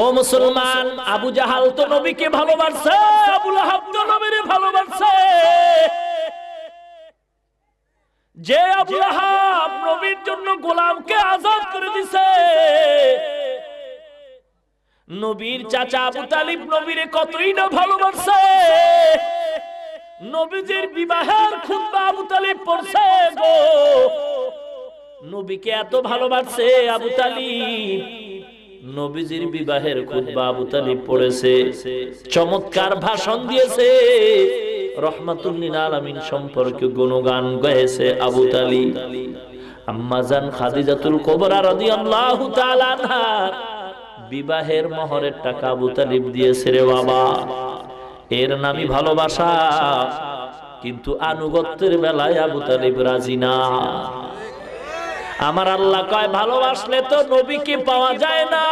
ও মুসলমান, আবু জাহাল তো নবীকে ভালোবাসে, আবু লাহাব তো নবীরে ভালোবাসে। যে আবু লাহাব নবীর জন্য গোলামকে আজাদ করে দিছে, নবীর চাচা আবু তালিব নবীরে কতই না ভালোবাসে। নবীজির বিবাহের খুতবা আবু তালিব পড়ছে গো। নবীকে এত ভালোবাসে আবু তালিব, নবীজির বিবাহের খুতবা আবু তালিব পড়েছে, চমৎকার ভাষণ দিয়েছে, রহমাতুল লিল আলামিন সম্পর্কে গুণগান গাইছে আবু তালিব। আম্মা জান খাদিজাতুল কুবরা রাদিয়াল্লাহু তাআলা আনহা বিবাহের মোহরের টাকা আবু তালিব দিয়েছে রে বাবা। এর নামই ভালোবাসা, কিন্তু আনুগত্যের বেলায় আবু তালিব রাজি না। আমার আল্লাহ কয় ভালোবাসলে তো নবীকে পাওয়া যায় না।